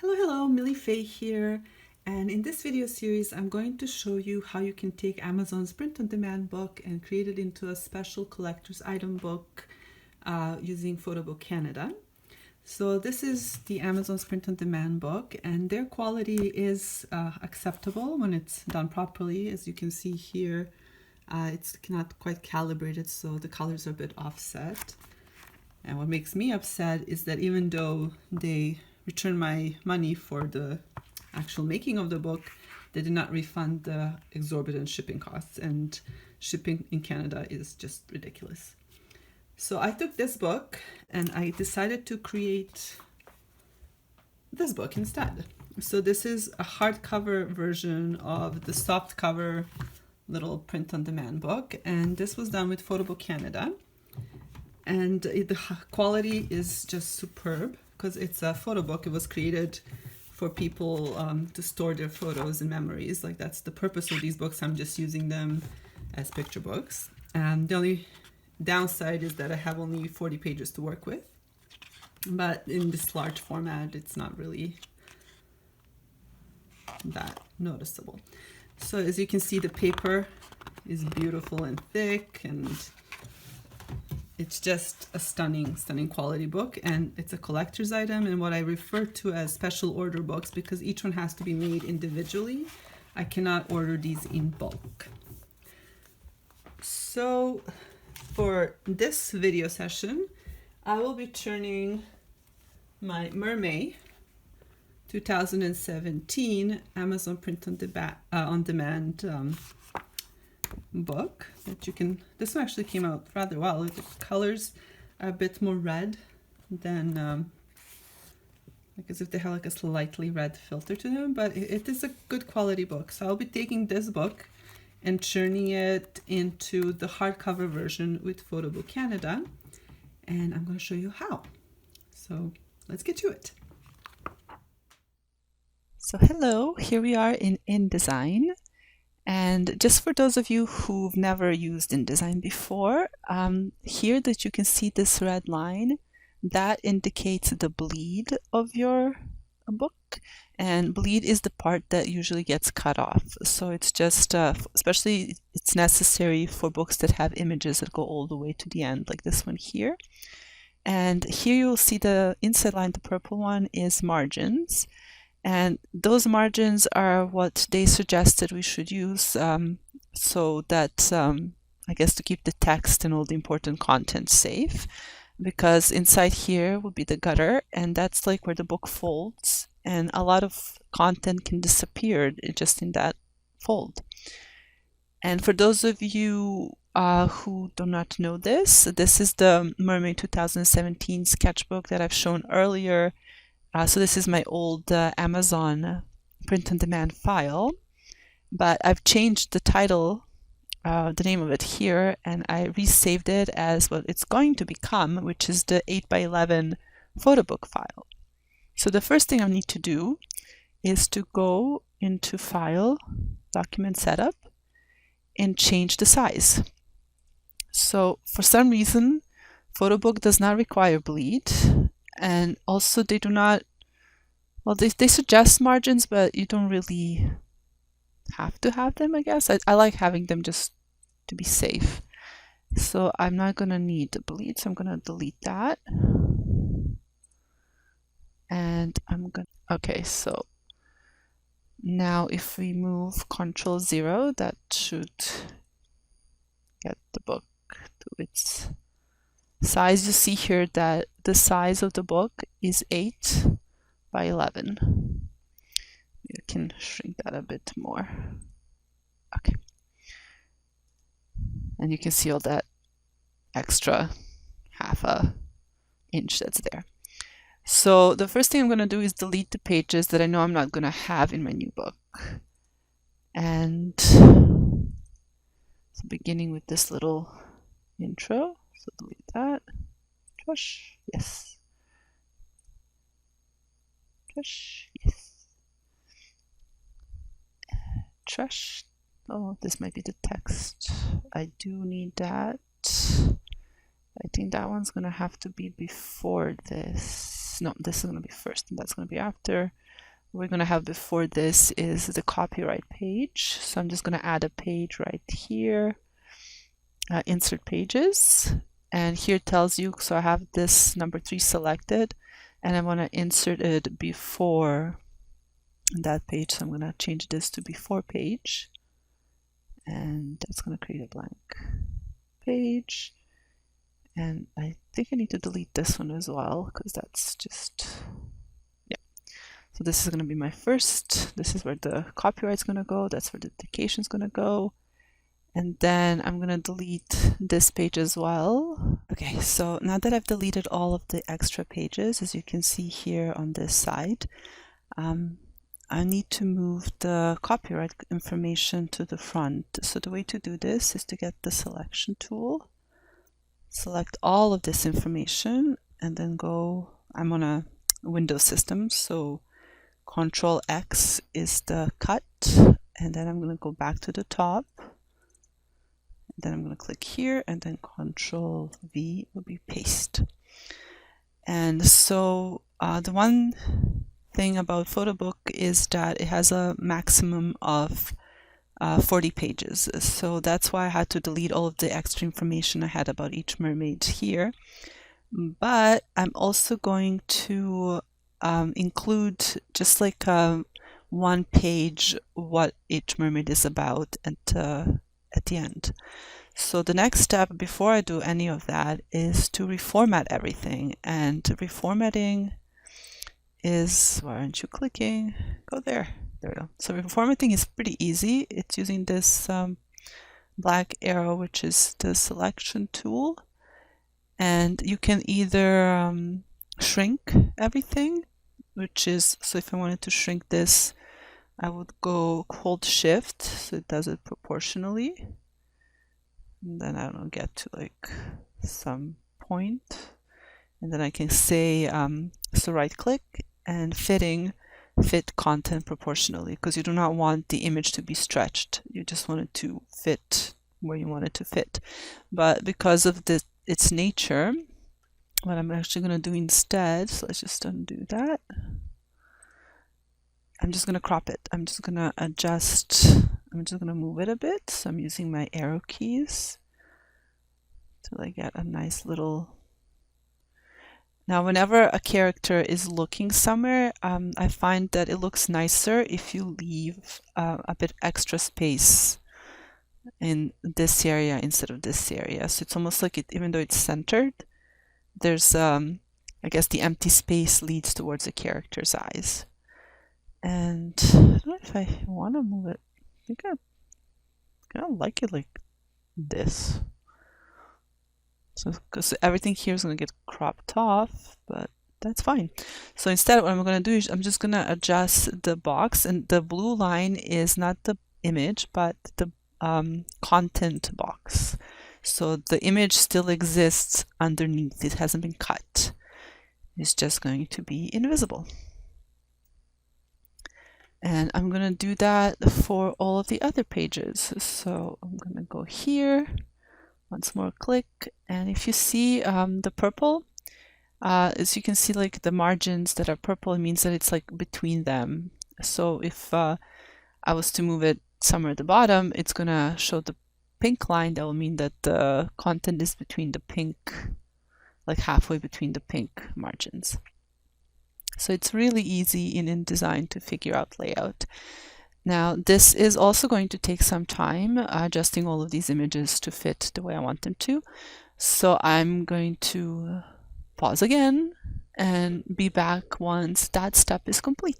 Hello, Millie Faye here, and in this video series I'm going to show you how you can take Amazon's print-on-demand book and create it into a special collector's item book using Photobook Canada. So this is the Amazon's print-on-demand book, and their quality is acceptable when it's done properly. As you can see here, it's not quite calibrated, so the colors are a bit offset. And what makes me upset is that even though they return my money for the actual making of the book, they did not refund the exorbitant shipping costs, and shipping in Canada is just ridiculous. So I took this book and I decided to create this book instead. So this is a hardcover version of the softcover little print-on-demand book, and this was done with Photobook Canada. And the quality is just superb because it's a photo book. It was created for people to store their photos and memories. Like, that's the purpose of these books. I'm just using them as picture books. The only downside is that I have only 40 pages to work with. But in this large format, it's not really that noticeable. So as you can see, the paper is beautiful and thick, and it's just a stunning quality book, and it's a collector's item and what I refer to as special order books because each one has to be made individually. I cannot order these in bulk. So for this video session, I will be turning my MerMay 2017 Amazon print-on-demand book that you can. This one actually came out rather well. The colors are a bit more red than like as if they have like a slightly red filter to them, but it is a good quality book. So I'll be taking this book and turning it into the hardcover version with Photobook Canada, and I'm going to show you how. So let's get to it. So hello, here we are in InDesign. And just for those of you who've never used InDesign before, here that you can see this red line, that indicates the bleed of your book. And bleed is the part that usually gets cut off. So it's just, especially it's necessary for books that have images that go all the way to the end, like this one here. And here you'll see the inside line, the purple one, is margins. And those margins are what they suggested we should use so that, I guess, to keep the text and all the important content safe, because inside here would be the gutter, and that's like where the book folds, and a lot of content can disappear just in that fold. And for those of you who do not know this, this is the MerMay2017 Sketchbook that I've shown earlier. So this is my old Amazon print-on-demand file, but I've changed the title, the name of it here, and I resaved it as what it's going to become, which is the 8x11 photobook file. So the first thing I need to do is to go into File, Document Setup, and change the size. So for some reason, Photobook does not require bleed. And also they do not, well, they suggest margins, but you don't really have to have them, I guess. I like having them just to be safe. So I'm not going to need the bleed, so I'm going to delete that. And I'm going to, okay, so now if we move Control 0, that should get the book to its size. You see here that the size of the book is 8x11. You can shrink that a bit more. Okay. And you can see all that extra half a inch that's there. So the first thing I'm going to do is delete the pages that I know I'm not going to have in my new book. And so beginning with this little intro. So delete that. Trash. Yes. Trash. Yes. Trash. Oh, this might be the text. I do need that. I think that one's gonna have to be before this. No, this is gonna be first and that's gonna be after. we're going to have before this is the copyright page. So I'm just going to add a page right here, insert pages, and here it tells you, so I have this number 3 selected and I want to insert it before that page. So I'm going to change this to before page, and that's going to create a blank page. And I think I need to delete this one as well, because that's just, yeah. So this is going to be my first, this is where the copyright's going to go, that's where the dedication's going to go. And then I'm going to delete this page as well. Okay, so now that I've deleted all of the extra pages, as you can see here on this side, I need to move the copyright information to the front. So the way to do this is to get the selection tool, select all of this information, and then go, I'm on a Windows system, so Control X is the cut, and then I'm going to go back to the top. Then I'm going to click here, and then Control V will be paste. And so the one thing about Photobook is that it has a maximum of 40 pages. So that's why I had to delete all of the extra information I had about each mermaid here. But I'm also going to include just like one page what each mermaid is about at the end. So the next step before I do any of that is to reformat everything. And reformatting is, why aren't you clicking? Go there. There we go. So reformatting is pretty easy. It's using this black arrow, which is the selection tool. And you can either shrink everything, which is, so if I wanted to shrink this, I would go hold shift, so it does it proportionally. And then I don't know, get to like some point. And then I can say, so right click and fit content proportionally, because you do not want the image to be stretched. You just want it to fit where you want it to fit. But because of its nature, what I'm actually going to do instead, so let's just undo that. I'm just going to crop it. I'm just going to adjust, I'm just going to move it a bit. So I'm using my arrow keys till I get a nice little. Now, whenever a character is looking somewhere, I find that it looks nicer if you leave a bit extra space in this area instead of this area. So it's almost like it, even though it's centered, there's, I guess the empty space leads towards the character's eyes. And I don't know if I want to move it. I think I kind of like it like this. So, because everything here is going to get cropped off, but that's fine. So instead, what I'm going to do is I'm just going to adjust the box, and the blue line is not the image, but the content box. So the image still exists underneath. It hasn't been cut. It's just going to be invisible. And I'm going to do that for all of the other pages. So I'm going to go here, once more click, and if you see the purple, as you can see, like the margins that are purple, it means that it's like between them. So if I was to move it somewhere at the bottom, it's going to show the pink line. That will mean that the content is between the pink, like halfway between the pink margins. So it's really easy in InDesign to figure out layout. Now, this is also going to take some time, adjusting all of these images to fit the way I want them to. So I'm going to pause again and be back once that step is complete.